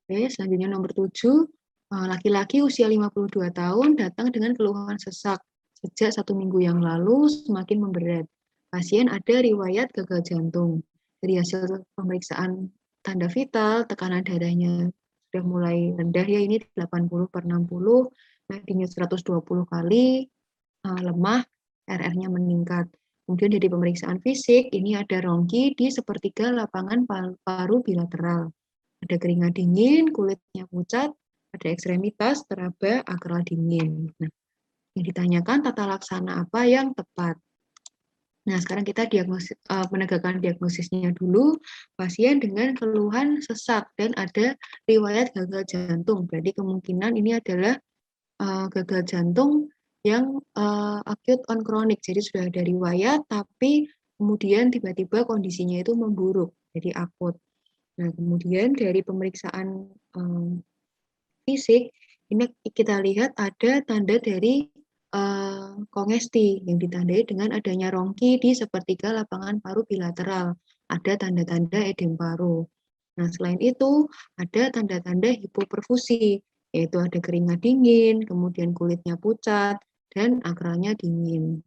Oke, selanjutnya nomor 7, laki-laki usia 52 tahun datang dengan keluhan sesak. Sejak 1 minggu yang lalu semakin memberat. Pasien ada riwayat gagal jantung. Dari hasil pemeriksaan tanda vital, tekanan darahnya sudah mulai rendah ya, ini 80/60, nadinya 120 kali, lemah, RR-nya meningkat. Kemudian dari pemeriksaan fisik, ini ada rongki di sepertiga lapangan paru bilateral. Ada keringat dingin, kulitnya pucat, ada ekstremitas teraba akral dingin. Nah, yang ditanyakan tata laksana apa yang tepat. Nah, sekarang kita menegakkan diagnosisnya dulu. Pasien dengan keluhan sesak dan ada riwayat gagal jantung. Berarti kemungkinan ini adalah gagal jantung yang acute on chronic. Jadi sudah ada riwayat, tapi kemudian tiba-tiba kondisinya itu memburuk, jadi akut. Nah, kemudian dari pemeriksaan fisik, ini kita lihat ada tanda dari kongesti yang ditandai dengan adanya rongki di sepertiga lapangan paru bilateral. Ada tanda-tanda edem paru. Nah, selain itu ada tanda-tanda hipoperfusi, yaitu ada keringat dingin, kemudian kulitnya pucat, dan akralnya dingin.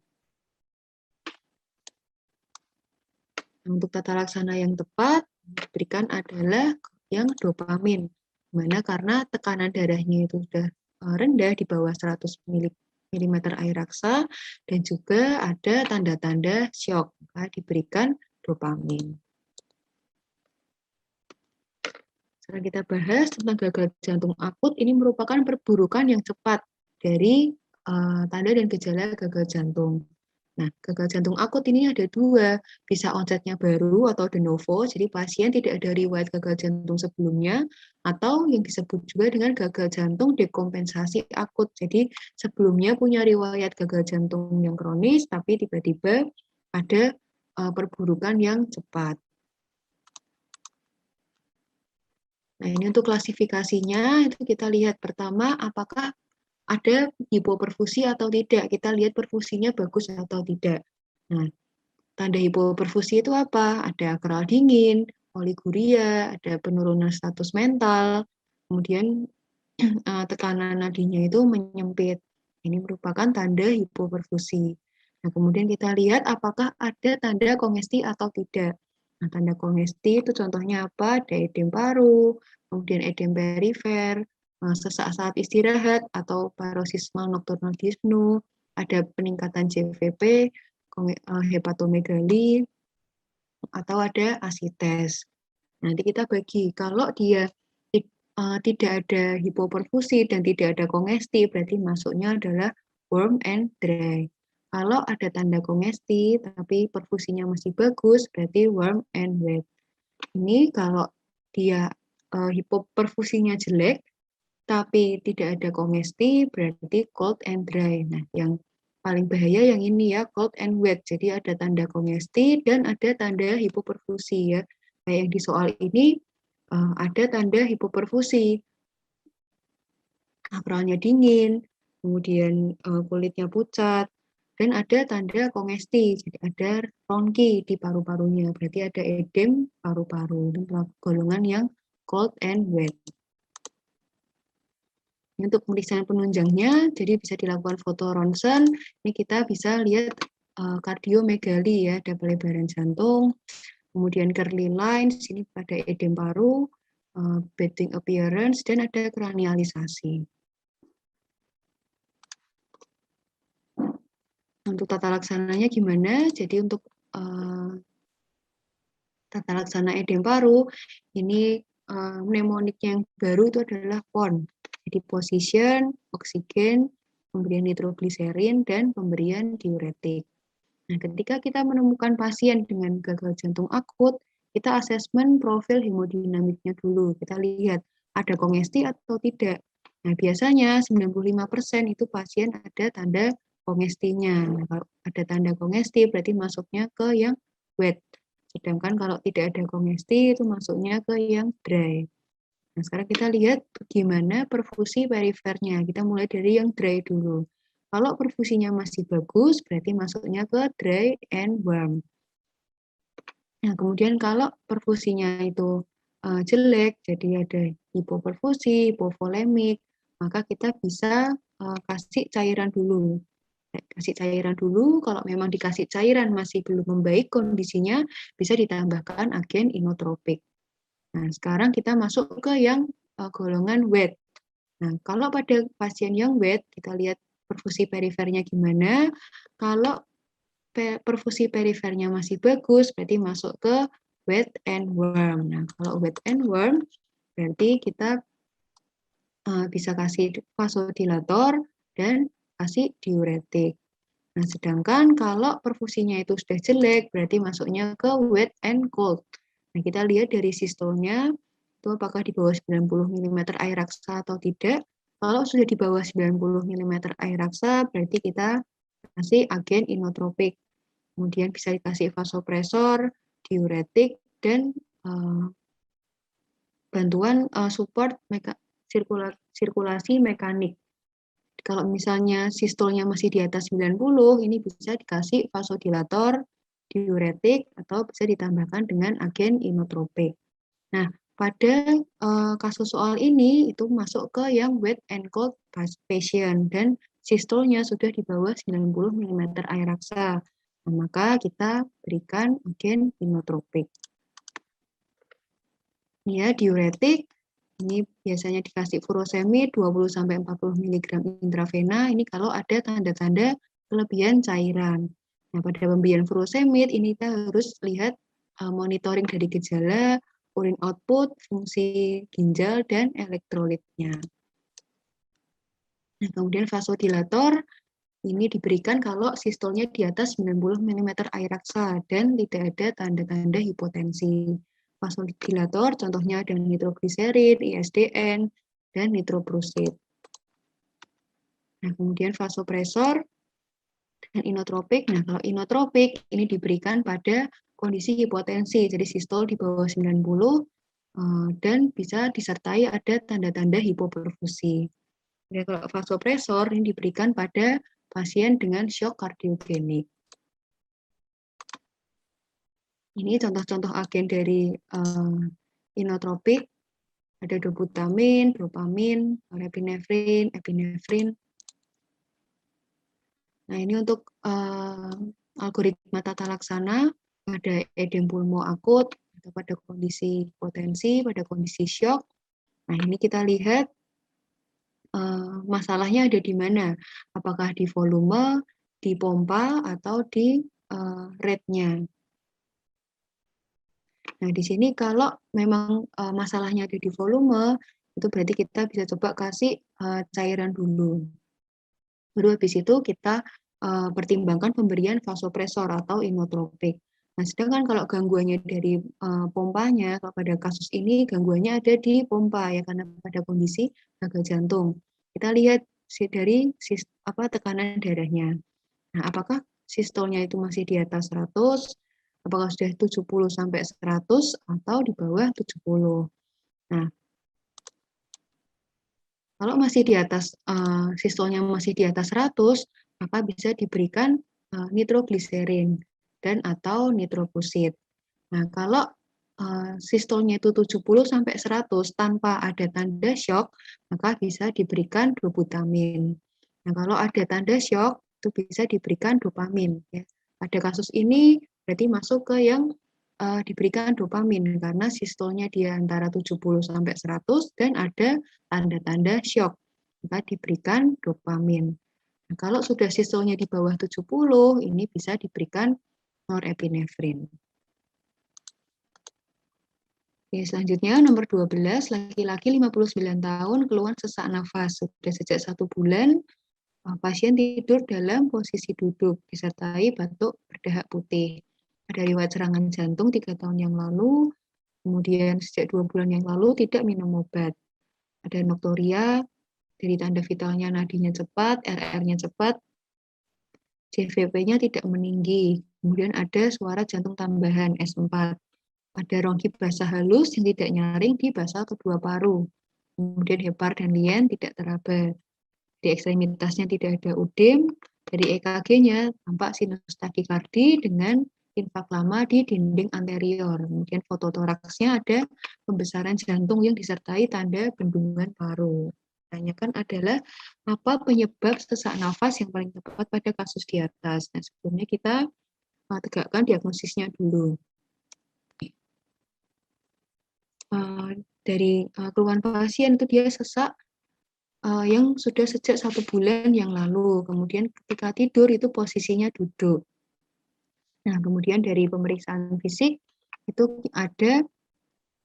Untuk tata laksana yang tepat diberikan adalah yang dopamin, dimana karena tekanan darahnya itu sudah rendah di bawah 100 mm air raksa dan juga ada tanda-tanda syok, maka diberikan dopamin. Sekarang kita bahas tentang gagal jantung akut. Ini merupakan perburukan yang cepat dari tanda dan gejala gagal jantung. Nah, gagal jantung akut ini ada dua, bisa onsetnya baru atau de novo, jadi pasien tidak ada riwayat gagal jantung sebelumnya, atau yang disebut juga dengan gagal jantung dekompensasi akut. Jadi sebelumnya punya riwayat gagal jantung yang kronis, tapi tiba-tiba ada perburukan yang cepat. Nah, ini untuk klasifikasinya, itu kita lihat pertama apakah ada hipoperfusi atau tidak. Kita lihat perfusinya bagus atau tidak. Nah, tanda hipoperfusi itu apa? Ada akral dingin, oliguria, ada penurunan status mental, kemudian tekanan nadinya itu menyempit. Ini merupakan tanda hipoperfusi. Nah, kemudian kita lihat apakah ada tanda kongesti atau tidak. Nah, tanda kongesti itu contohnya apa? Ada edem paru, kemudian edem perifer, sesak saat istirahat atau paroxysmal nocturnal dyspnea, ada peningkatan CVP, hepatomegali, atau ada asites. Nanti kita bagi, kalau dia tidak ada hipoperfusi dan tidak ada kongesti, berarti masuknya adalah warm and dry. Kalau ada tanda kongesti tapi perfusinya masih bagus, berarti warm and wet. Ini kalau dia hipoperfusinya jelek tapi tidak ada kongesti, berarti cold and dry. Nah, yang paling bahaya yang ini ya, cold and wet. Jadi ada tanda kongesti dan ada tanda hipoperfusi ya. Nah, yang di soal ini ada tanda hipoperfusi, akralnya dingin, kemudian kulitnya pucat, dan ada tanda kongesti, jadi ada rongki di paru-parunya, berarti ada edem paru-paru, golongan yang cold and wet. Untuk pemeriksaan penunjangnya, jadi bisa dilakukan foto ronsen, ini kita bisa lihat kardiomegali ya, ada pelebaran jantung, kemudian curly lines, ini pada edem paru, bedding appearance, dan ada kranialisasi. Untuk tata laksananya gimana? Jadi untuk tata laksana edem paru, ini mnemonik yang baru itu adalah PON. Jadi position, oksigen, pemberian nitrogliserin, dan pemberian diuretik. Nah, ketika kita menemukan pasien dengan gagal jantung akut, kita asesmen profil hemodinamiknya dulu. Kita lihat ada kongesti atau tidak. Nah, biasanya 95% itu pasien ada tanda kongestinya. Nah, kalau ada tanda kongesti berarti masuknya ke yang wet. Sedangkan kalau tidak ada kongesti itu masuknya ke yang dry. Nah, sekarang kita lihat bagaimana perfusi perifernya. Kita mulai dari yang dry dulu. Kalau perfusinya masih bagus, berarti masuknya ke dry and warm. Nah, kemudian kalau perfusinya itu jelek, jadi ada hipoperfusi, hipovolemik, maka kita bisa kasih cairan dulu. Kasih cairan dulu, kalau memang dikasih cairan masih belum membaik kondisinya, bisa ditambahkan agen inotropik. Nah, sekarang kita masuk ke yang golongan wet. Nah, kalau pada pasien yang wet, kita lihat perfusi perifernya gimana. Kalau perfusi perifernya masih bagus, berarti masuk ke wet and warm. Nah, kalau wet and warm, berarti kita bisa kasih vasodilator dan kasih diuretik. Nah, sedangkan kalau perfusinya itu sudah jelek, berarti masuknya ke wet and cold. Nah, kita lihat dari sistolnya, itu apakah di bawah 90 mm air raksa atau tidak. Kalau sudah di bawah 90 mm air raksa, berarti kita kasih agen inotropik. Kemudian bisa dikasih vasopresor, diuretik, dan bantuan support sirkulasi mekanik. Kalau misalnya sistolnya masih di atas 90, ini bisa dikasih vasodilator, diuretik, atau bisa ditambahkan dengan agen inotropik. Nah, pada kasus soal ini, itu masuk ke yang wet and cold patient, dan sistolnya sudah di bawah 90 mm air raksa. Nah, maka kita berikan agen inotropik. Ya, diuretik, ini biasanya dikasih furosemid 20-40 mg intravena, ini kalau ada tanda-tanda kelebihan cairan. Nah, pada pemberian furosemid, ini kita harus lihat monitoring dari gejala, urin output, fungsi ginjal, dan elektrolitnya. Nah, kemudian vasodilator, ini diberikan kalau sistolnya di atas 90 mm air raksa dan tidak ada tanda-tanda hipotensi. Vasodilator contohnya ada nitrogliserin, ISDN, dan nitroprusid. Nah, kemudian vasopresor dan inotropik. Nah, kalau inotropik ini diberikan pada kondisi hipotensi, jadi sistol di bawah 90 dan bisa disertai ada tanda-tanda hipoperfusi. Jadi kalau vasopresor ini diberikan pada pasien dengan shock kardiogenik. Ini contoh-contoh agen dari inotropik, ada dobutamin, propamin, norepinefrin, epinefrin. Nah, ini untuk algoritma tata laksana, pada edem pulmo akut, atau pada kondisi hipotensi, pada kondisi shock. Nah, ini kita lihat masalahnya ada di mana. Apakah di volume, di pompa, atau di rate-nya. Nah, di sini kalau memang masalahnya ada di volume, itu berarti kita bisa coba kasih cairan dulu. Baru habis itu kita pertimbangkan pemberian vasopresor atau inotropik. Nah, sedangkan kalau gangguannya dari pompanya, kalau pada kasus ini gangguannya ada di pompa ya karena pada kondisi gagal jantung. Kita lihat dari tekanan darahnya. Nah, apakah sistolnya itu masih di atas 100, apakah sudah 70 sampai 100 atau di bawah 70. Nah, kalau masih di atas sistolnya masih di atas 100, maka bisa diberikan nitrogliserin dan atau nitroprusid. Nah, kalau sistolnya itu 70 sampai 100 tanpa ada tanda shock, maka bisa diberikan dobutamin. Nah, kalau ada tanda shock, itu bisa diberikan dopamin. Ya. Pada kasus ini berarti masuk ke yang diberikan dopamin karena sistolnya dia antara 70 sampai 100 dan ada tanda-tanda shock. Maka diberikan dopamin. Nah, kalau sudah sistolnya di bawah 70, ini bisa diberikan norepinefrin. Oke, selanjutnya nomor 12, laki-laki 59 tahun keluhan sesak nafas. Sudah sejak 1 bulan, pasien tidur dalam posisi duduk, disertai batuk berdahak putih. Ada riwayat serangan jantung 3 tahun yang lalu, kemudian sejak 2 bulan yang lalu tidak minum obat. Ada nokturia, dari tanda vitalnya nadinya cepat, RR-nya cepat, CVP-nya tidak meninggi. Kemudian ada suara jantung tambahan S4. Ada rongki basah halus yang tidak nyaring di basal kedua paru. Kemudian hepar dan lien tidak teraba. Di ekstremitasnya tidak ada udem. Dari EKG-nya tampak sinus takikardi dengan infak lama di dinding anterior. Kemudian fototoraksnya ada pembesaran jantung yang disertai tanda bendungan paru. Tanyakan adalah apa penyebab sesak nafas yang paling tepat pada kasus di atas. Nah, sebelumnya kita tegakkan diagnosisnya dulu. Dari keluhan pasien itu dia sesak yang sudah sejak 1 bulan yang lalu. Kemudian ketika tidur itu posisinya duduk. Nah, kemudian dari pemeriksaan fisik itu ada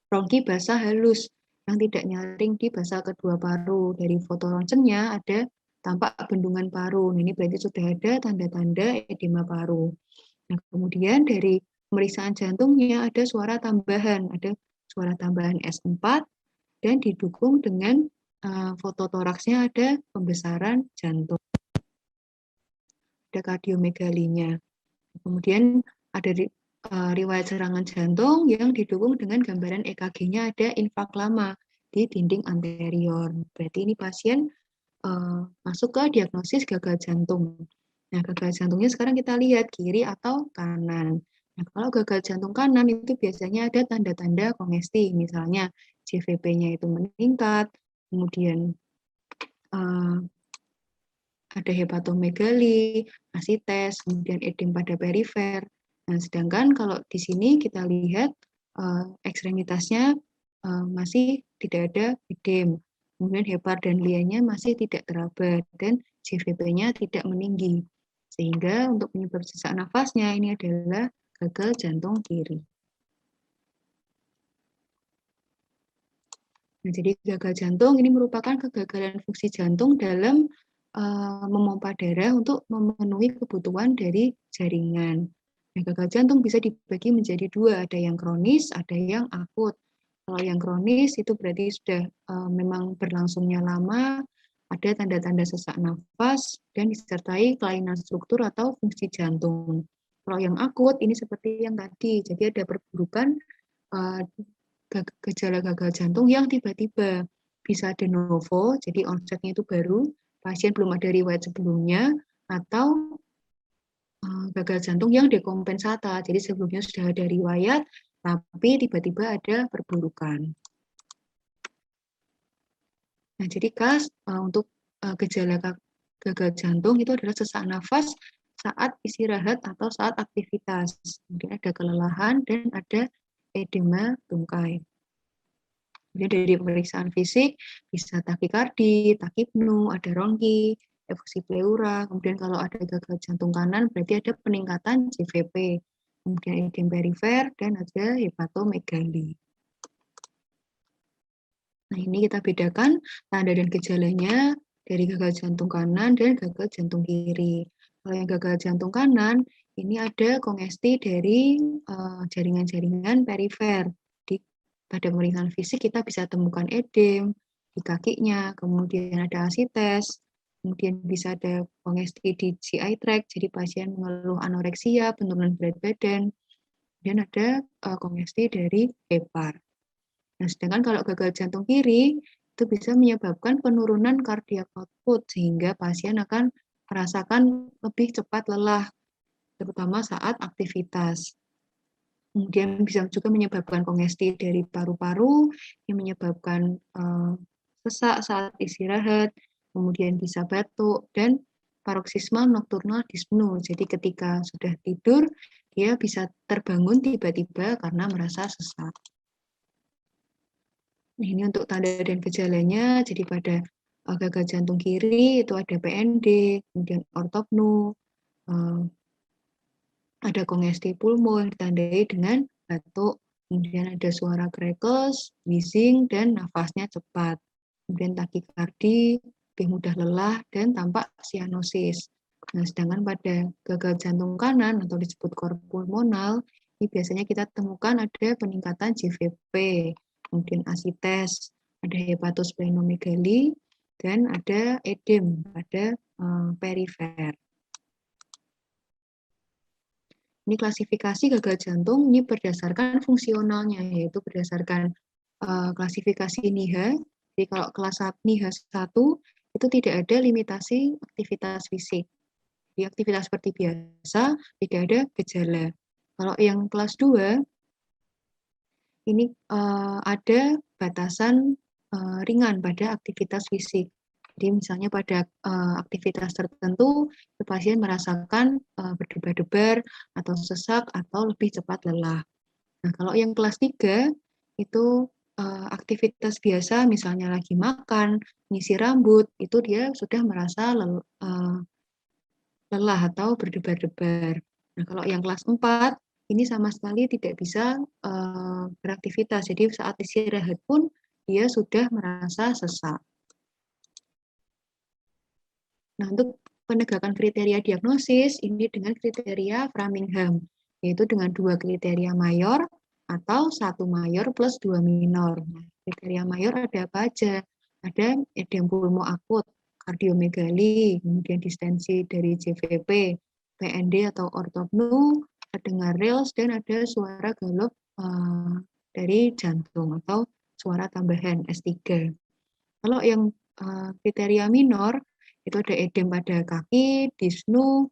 bronki basah halus yang tidak nyaring di basa kedua paru. Dari foto ronsennya ada tampak bendungan paru. Nah, ini berarti sudah ada tanda-tanda edema paru. Nah, kemudian dari pemeriksaan jantungnya ada suara tambahan S4 dan didukung dengan foto toraksnya ada pembesaran jantung. Ada kardiomegalinya. Kemudian ada riwayat serangan jantung yang didukung dengan gambaran EKG-nya ada infak lama di dinding anterior. Berarti ini pasien masuk ke diagnosis gagal jantung. Nah, gagal jantungnya sekarang kita lihat kiri atau kanan. Nah, kalau gagal jantung kanan itu biasanya ada tanda-tanda kongesti, misalnya JVP-nya itu meningkat, kemudian ada hepatomegali, asites, kemudian edem pada perifer. Nah, sedangkan kalau di sini kita lihat ekstremitasnya masih tidak ada edem. Kemudian hepar dan lianya masih tidak teraba dan JVP-nya tidak meninggi. Sehingga untuk penyebab sesak nafasnya ini adalah gagal jantung kiri. Nah, jadi gagal jantung ini merupakan kegagalan fungsi jantung dalam memompa darah untuk memenuhi kebutuhan dari jaringan. Nah, gagal jantung bisa dibagi menjadi dua, ada yang kronis, ada yang akut. Kalau yang kronis itu berarti sudah memang berlangsungnya lama, ada tanda-tanda sesak nafas, dan disertai kelainan struktur atau fungsi jantung. Kalau yang akut ini seperti yang tadi, jadi ada perburukan gejala gagal jantung yang tiba-tiba bisa de novo, jadi onsetnya itu baru, pasien belum ada riwayat sebelumnya, atau gagal jantung yang dekompensata, jadi sebelumnya sudah ada riwayat, tapi tiba-tiba ada perburukan. Nah, jadi KAS untuk gejala gagal jantung itu adalah sesak nafas saat istirahat atau saat aktivitas. Kemudian ada kelelahan dan ada edema tungkai. Kemudian dari pemeriksaan fisik bisa takikardi, takipnu, ada ronki, efusi pleura. Kemudian kalau ada gagal jantung kanan berarti ada peningkatan JVP. Kemudian edem perifer dan ada hepatomegali. Nah, ini kita bedakan tanda dan gejalanya dari gagal jantung kanan dan gagal jantung kiri. Kalau yang gagal jantung kanan, ini ada kongesti dari jaringan-jaringan perifer. Pada pemeriksaan fisik kita bisa temukan edem di kakinya, kemudian ada asites, kemudian bisa ada kongesti di GI tract, jadi pasien mengeluh anoreksia, penurunan berat badan, dan ada kongesti dari hepar. Nah, sedangkan kalau gagal jantung kiri, itu bisa menyebabkan penurunan cardiac output, sehingga pasien akan merasakan lebih cepat lelah, terutama saat aktivitas. Kemudian bisa juga menyebabkan kongesti dari paru-paru, yang menyebabkan sesak saat istirahat, kemudian bisa batuk, dan paroksismal nocturnal dyspnea. Jadi ketika sudah tidur, dia bisa terbangun tiba-tiba karena merasa sesak. Nah, ini untuk tanda dan gejalanya, jadi pada gagal jantung kiri itu ada PND, kemudian ortopnu, ada kongesti pulmun ditandai dengan batuk, kemudian ada suara krekes, wheezing, dan nafasnya cepat. Kemudian takikardi, lebih mudah lelah, dan tampak sianosis. Nah, sedangkan pada gagal jantung kanan atau disebut kor pulmonal, ini biasanya kita temukan ada peningkatan JVP, kemudian asites, ada hepatosplenomegali, dan ada edem pada perifer. Ini klasifikasi gagal jantung ini berdasarkan fungsionalnya, yaitu berdasarkan klasifikasi NIHA. Jadi kalau kelas NIHA 1 itu tidak ada limitasi aktivitas fisik. Di aktivitas seperti biasa, tidak ada gejala. Kalau yang kelas 2, ini ada batasan ringan pada aktivitas fisik. Jadi misalnya pada aktivitas tertentu, pasien merasakan berdebar-debar atau sesak atau lebih cepat lelah. Nah, kalau yang kelas 3 itu aktivitas biasa, misalnya lagi makan, nyisir rambut, itu dia sudah merasa lelah atau berdebar-debar. Nah, kalau yang kelas 4, ini sama sekali tidak bisa beraktivitas. Jadi saat istirahat pun dia sudah merasa sesak. Nah, untuk penegakan kriteria diagnosis, ini dengan kriteria Framingham, yaitu dengan 2 kriteria mayor atau 1 mayor plus 2 minor. Nah, kriteria mayor ada apa aja? Ada edem pulmo akut, kardiomegali, kemudian distensi dari JVP, PND atau ortopnu, dengar Reels, dan ada suara galop dari jantung atau suara tambahan S3. Kalau yang kriteria minor, itu ada edem pada kaki, disnu,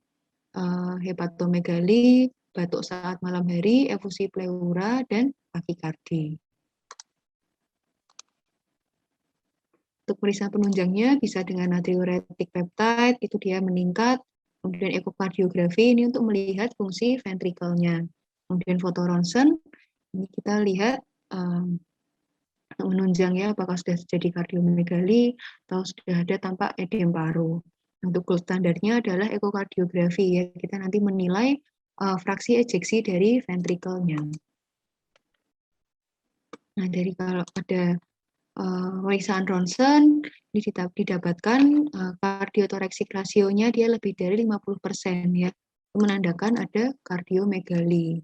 hepatomegali, batuk saat malam hari, efusi pleura, dan takikardi. Untuk pemeriksaan penunjangnya bisa dengan natriuretic peptide, itu dia meningkat. Kemudian ekokardiografi ini untuk melihat fungsi ventrikelnya. Kemudian foto ronsen, ini kita lihat menunjang ya apakah sudah terjadi kardiomegali atau sudah ada tampak edem paru. Untuk gold standarnya adalah ekokardiografi ya, kita nanti menilai fraksi ejeksi dari ventrikelnya. Nah, dari kalau ada pemeriksaan ronsen ini didapatkan kardiotoreksik rasionya dia lebih dari 50% ya, menandakan ada kardiomegali.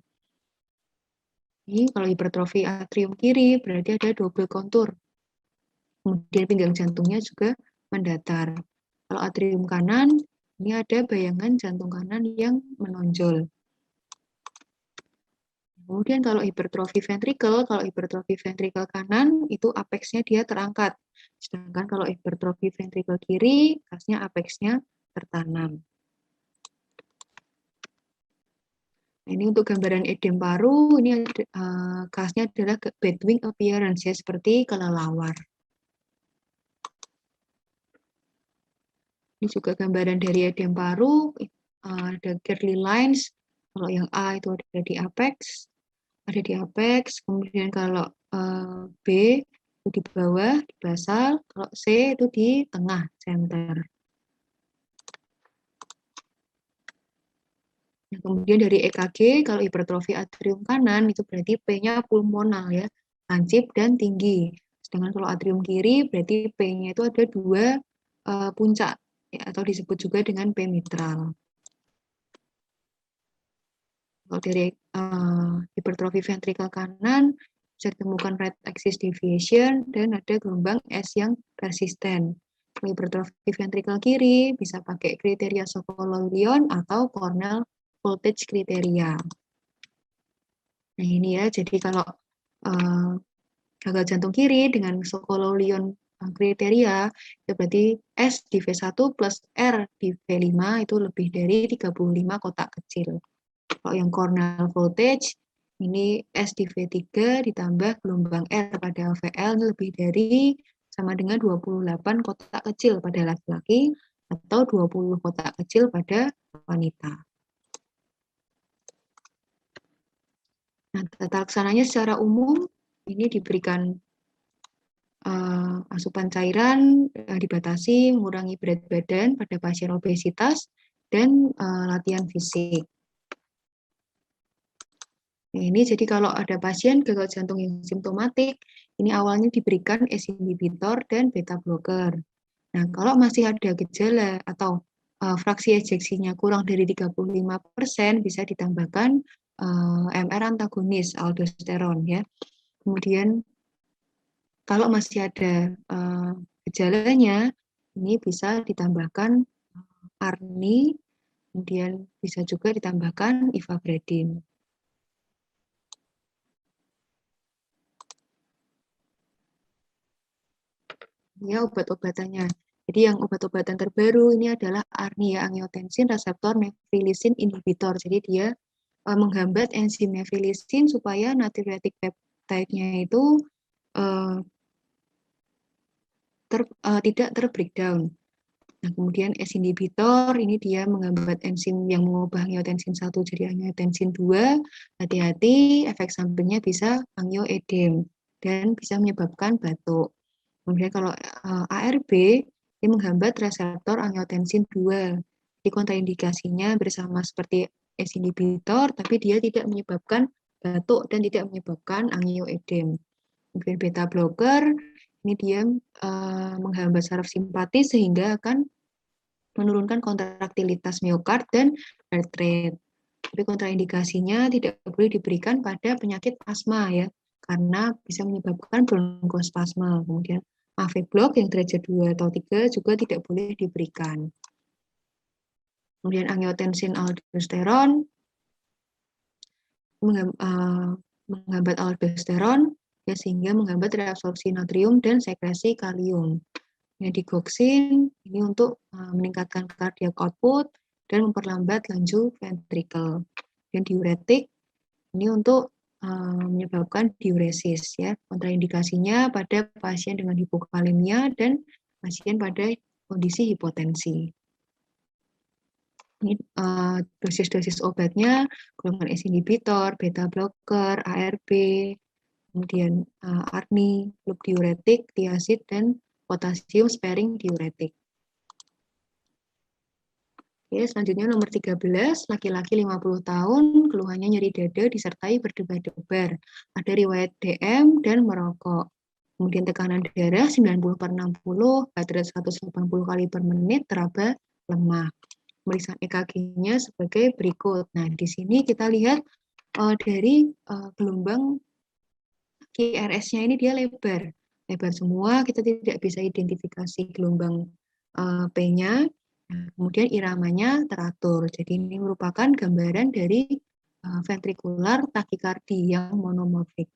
Ini kalau hipertrofi atrium kiri berarti ada double kontur. Kemudian pinggang jantungnya juga mendatar. Kalau atrium kanan, ini ada bayangan jantung kanan yang menonjol. Kemudian kalau hipertrofi ventrikel kanan itu apexnya dia terangkat. Sedangkan kalau hipertrofi ventrikel kiri, kasnya apexnya tertanam. Ini untuk gambaran edem paru, ini kasnya adalah bedwing appearance ya, seperti kelelawar. Ini juga gambaran dari edem paru, ada Gerli lines. Kalau yang A itu ada di apex, kemudian kalau B itu di bawah, di basal, kalau C itu di tengah, center. Nah, kemudian dari EKG, kalau hipertrofi atrium kanan, itu berarti P-nya pulmonal ya, lancip dan tinggi. Sedangkan kalau atrium kiri, berarti P-nya itu ada 2 puncak, ya, atau disebut juga dengan P mitral. Kalau dari hipertrofi ventrikel kanan, bisa ditemukan right axis deviation dan ada gelombang S yang persisten. Kalau hipertrofi ventrikel kiri, bisa pakai kriteria Sokolov-Lyon atau Cornell voltage kriteria. Nah ini ya, jadi kalau gagal jantung kiri dengan Sokolov-Lyon kriteria, ya berarti S di V1 plus R di V5 itu lebih dari 35 kotak kecil. Kalau yang Cornell voltage, ini S di V3 ditambah gelombang R pada VL lebih dari sama dengan 28 kotak kecil pada laki-laki atau 20 kotak kecil pada wanita. Nah, tata laksananya secara umum ini diberikan asupan cairan dibatasi, mengurangi berat badan pada pasien obesitas, dan latihan fisik. Nah, ini jadi kalau ada pasien gagal jantung yang simptomatik, ini awalnya diberikan ACE inhibitor dan beta blocker. Nah, kalau masih ada gejala atau fraksi ejeksinya kurang dari 35%, bisa ditambahkan MR antagonis aldosteron ya. Kemudian kalau masih ada gejalanya, ini bisa ditambahkan ARNI, kemudian bisa juga ditambahkan ivabradine. Ya, obat-obatannya. Jadi yang obat-obatan terbaru ini adalah ARNI ya, angiotensin reseptor nephrilicin inhibitor. Jadi dia menghambat enzim nephilisin supaya natriuretic peptide-nya itu tidak ter-breakdown. Nah, kemudian ACE inhibitor ini dia menghambat enzim yang mengubah angiotensin 1 jadi angiotensin 2. Hati-hati, efek sampingnya bisa angioedem dan bisa menyebabkan batuk. Kemudian kalau ARB ini menghambat reseptor angiotensin 2. Jadi kontraindikasinya bersama seperti ACE inhibitor, tapi dia tidak menyebabkan batuk dan tidak menyebabkan angioedem. Kemudian beta blocker ini dia menghambat saraf simpatis sehingga akan menurunkan kontraktilitas miokard dan heart rate. Tapi kontraindikasinya tidak boleh diberikan pada penyakit asma ya, karena bisa menyebabkan bronkospasme. Kemudian Avibloc yang derajat 2 atau 3 juga tidak boleh diberikan. Kemudian angiotensin aldosteron menghambat aldosteron ya, sehingga menghambat reabsorpsi natrium dan sekresi kalium. Digoxin ini untuk meningkatkan cardiac output dan memperlambat laju ventricle. Dan diuretik ini untuk menyebabkan diuresis ya. Kontraindikasinya pada pasien dengan hipokalemia dan pasien pada kondisi hipotensi. Ini dosis-dosis obatnya golongan ACE inhibitor, beta blocker, ARB, kemudian ARNI, loop diuretik, thiazid, dan potasium sparing diuretik. Oke, selanjutnya nomor 13, laki-laki 50 tahun, keluhannya nyeri dada disertai berdebar-debar. Ada riwayat DM dan merokok. Kemudian tekanan darah 90/60, heart rate 180 kali per menit, teraba lemah. Pemeriksaan EKG-nya sebagai berikut. Nah, di sini kita lihat dari gelombang QRS-nya ini dia lebar semua, kita tidak bisa identifikasi gelombang P-nya. Nah, kemudian iramanya teratur. Jadi ini merupakan gambaran dari ventrikular takikardi yang monomorfik.